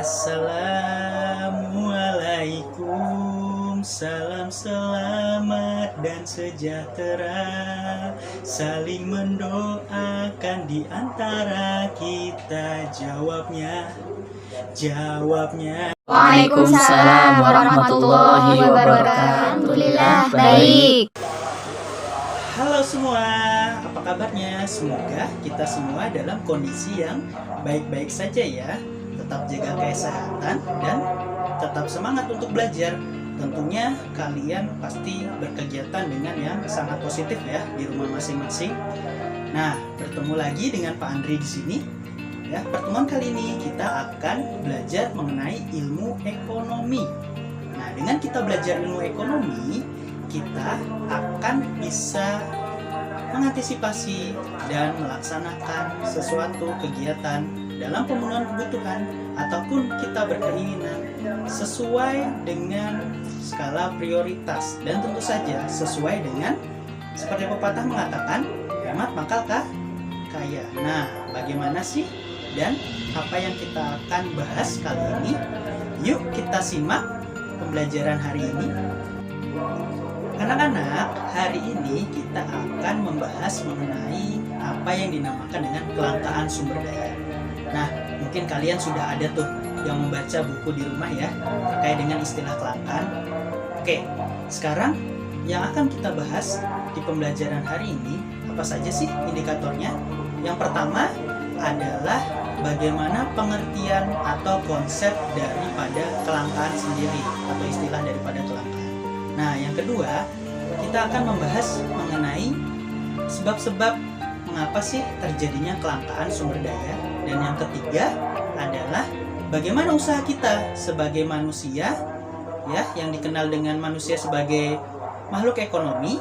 Assalamualaikum, salam selamat dan sejahtera, saling mendoakan di antara kita. Jawabnya. Waalaikumsalam warahmatullahi wabarakatuh. Alhamdulillah baik. Halo semua, apa kabarnya? Semoga kita semua dalam kondisi yang baik-baik saja ya. Tetap jaga kesehatan dan tetap semangat untuk belajar. Tentunya kalian pasti berkegiatan dengan yang sangat positif ya di rumah masing-masing. Nah, bertemu lagi dengan Pak Andri di sini. Ya, pertemuan kali ini kita akan belajar mengenai ilmu ekonomi. Nah, dengan kita belajar ilmu ekonomi, kita akan bisa mengantisipasi dan melaksanakan sesuatu kegiatan dalam pemenuhan kebutuhan ataupun kita berkeinginan sesuai dengan skala prioritas dan tentu saja sesuai dengan seperti pepatah mengatakan hemat maka kaya. Nah, bagaimana sih dan apa yang kita akan bahas kali ini? Yuk kita simak pembelajaran hari ini. Anak-anak, hari ini kita akan membahas mengenai apa yang dinamakan dengan kelangkaan sumber daya. Nah, mungkin kalian sudah ada tuh yang membaca buku di rumah ya, terkait dengan istilah kelangkaan. Oke, sekarang yang akan kita bahas di pembelajaran hari ini, apa saja sih indikatornya? Yang pertama adalah bagaimana pengertian atau konsep daripada kelangkaan sendiri atau istilah daripada kelangkaan. Nah, yang kedua, kita akan membahas mengenai sebab-sebab mengapa sih terjadinya kelangkaan sumber daya. Dan yang ketiga adalah bagaimana usaha kita sebagai manusia, ya, yang dikenal dengan manusia sebagai makhluk ekonomi,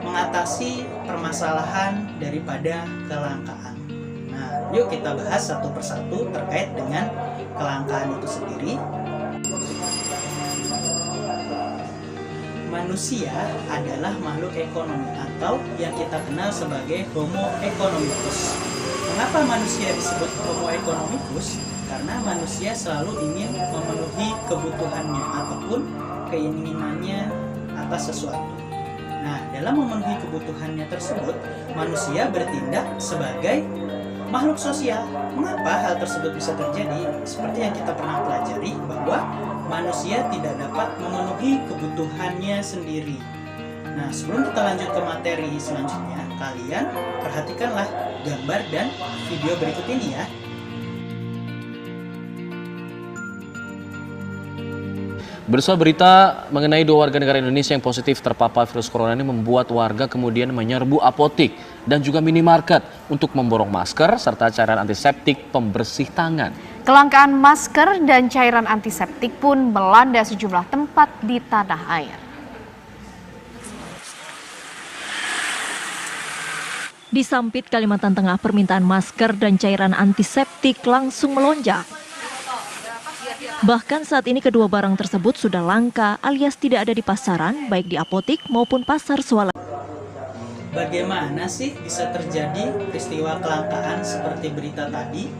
mengatasi permasalahan daripada kelangkaan. Nah, yuk kita bahas satu persatu terkait dengan kelangkaan itu sendiri. Manusia adalah makhluk ekonomi atau yang kita kenal sebagai Homo economicus. Mengapa manusia disebut Homo economicus? Karena manusia selalu ingin memenuhi kebutuhannya ataupun keinginannya atas sesuatu. Nah, dalam memenuhi kebutuhannya tersebut, manusia bertindak sebagai makhluk sosial. Mengapa hal tersebut bisa terjadi? Seperti yang kita pernah pelajari bahwa manusia tidak dapat memenuhi kebutuhannya sendiri. Nah, sebelum kita lanjut ke materi selanjutnya, kalian perhatikanlah gambar dan video berikut ini ya. Bersama berita mengenai 2 warga negara Indonesia yang positif terpapar virus corona ini membuat warga kemudian menyerbu apotik dan juga minimarket untuk memborong masker serta cairan antiseptik pembersih tangan. Kelangkaan masker dan cairan antiseptik pun melanda sejumlah tempat di tanah air. Di Sampit, Kalimantan Tengah, permintaan masker dan cairan antiseptik langsung melonjak. Bahkan saat ini kedua barang tersebut sudah langka alias tidak ada di pasaran, baik di apotik maupun pasar swalayan. Bagaimana sih bisa terjadi peristiwa kelangkaan seperti berita tadi?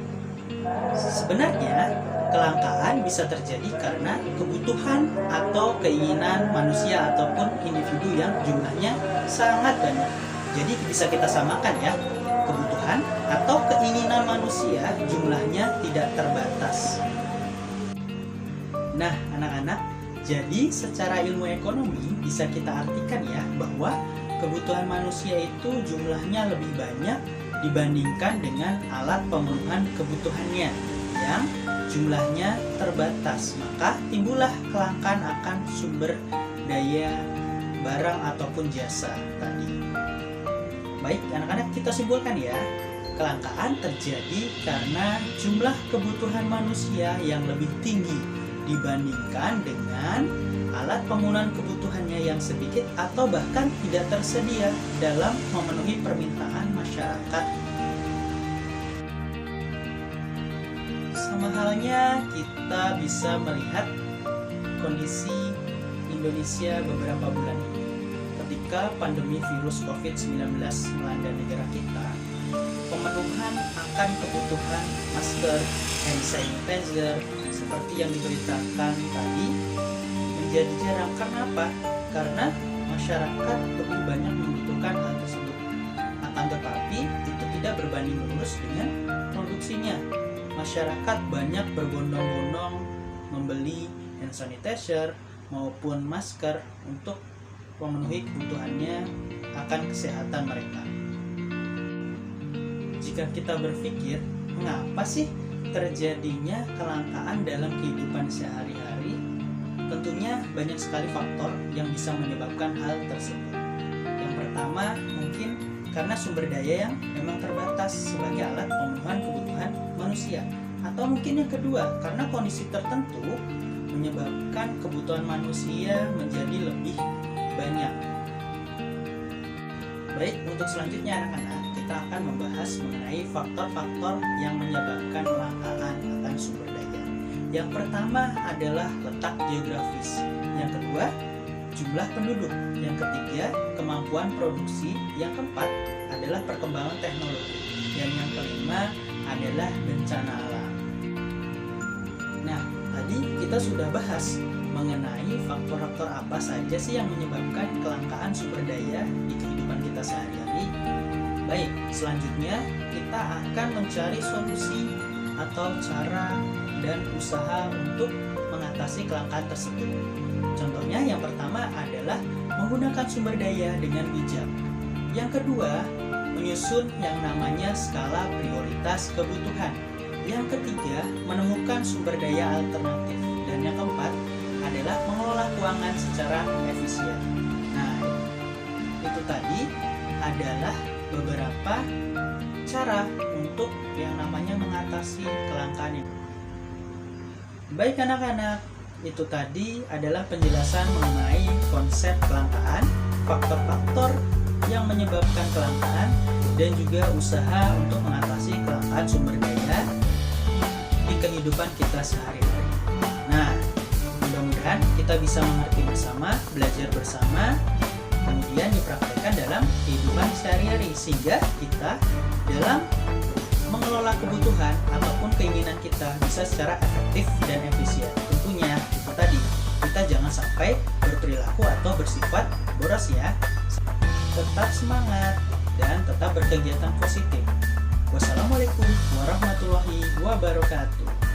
Sebenarnya, kelangkaan bisa terjadi karena kebutuhan atau keinginan manusia ataupun individu yang jumlahnya sangat banyak. Jadi bisa kita samakan ya, kebutuhan atau keinginan manusia jumlahnya tidak terbatas. Nah, anak-anak, jadi secara ilmu ekonomi bisa kita artikan ya bahwa kebutuhan manusia itu jumlahnya lebih banyak dibandingkan dengan alat pemenuhan kebutuhannya yang jumlahnya terbatas. Maka timbullah kelangkaan akan sumber daya barang ataupun jasa tadi. Baik, anak-anak, kita simpulkan ya. Kelangkaan terjadi karena jumlah kebutuhan manusia yang lebih tinggi dibandingkan dengan alat pemenuhan kebutuhannya yang sedikit atau bahkan tidak tersedia dalam memenuhi permintaan masyarakat. Sama halnya kita bisa melihat kondisi Indonesia beberapa bulan ini. Ketika pandemi virus COVID-19 melanda negara kita, pemenuhan akan kebutuhan masker, hand sanitizer seperti yang diberitakan tadi menjadi jarang. Karena apa? Karena masyarakat lebih banyak membutuhkan hal tersebut. Akan tetapi itu tidak berbanding lurus dengan produksinya. Masyarakat banyak berbondong-bondong membeli hand sanitizer maupun masker untuk memenuhi kebutuhannya akan kesehatan mereka. Jika kita berpikir, mengapa sih terjadinya kelangkaan dalam kehidupan sehari-hari? Tentunya banyak sekali faktor yang bisa menyebabkan hal tersebut. Yang pertama, mungkin karena sumber daya yang memang terbatas sebagai alat pemenuhan kebutuhan manusia. Atau mungkin yang kedua, karena kondisi tertentu menyebabkan kebutuhan manusia menjadi lebih banyak. Baik, untuk selanjutnya anak-anak, kita akan membahas mengenai faktor-faktor yang menyebabkan kelangkaan akan sumber daya. Yang pertama adalah letak geografis. Yang kedua, jumlah penduduk. Yang ketiga, kemampuan produksi. Yang keempat adalah perkembangan teknologi. Dan yang kelima adalah bencana alam. Nah, tadi kita sudah bahas mengenai faktor-faktor apa saja sih yang menyebabkan kelangkaan sumber daya di kehidupan kita sehari-hari. Baik, selanjutnya kita akan mencari solusi atau cara dan usaha untuk mengatasi kelangkaan tersebut. Contohnya yang pertama adalah menggunakan sumber daya dengan bijak. Yang kedua, menyusun yang namanya skala prioritas kebutuhan. Yang ketiga, menemukan sumber daya alternatif. Dan yang keempat adalah mengelola keuangan secara efisien. Nah, itu tadi adalah beberapa cara untuk yang namanya mengatasi kelangkaan ini. Baik anak-anak, itu tadi adalah penjelasan mengenai konsep kelangkaan, faktor-faktor yang menyebabkan kelangkaan, dan juga usaha untuk mengatasi kelangkaan sumber daya di kehidupan kita sehari-hari. Nah, mudah-mudahan kita bisa mengerti bersama, belajar bersama, kemudian dipraktekkan dalam kehidupan sehari-hari, sehingga kita dalam mengelola kebutuhan ataupun keinginan kita bisa secara efektif dan efisien. Tentunya itu tadi, kita jangan sampai berperilaku atau bersifat boros ya. Tetap semangat dan tetap berkegiatan positif. Wassalamualaikum warahmatullahi wabarakatuh.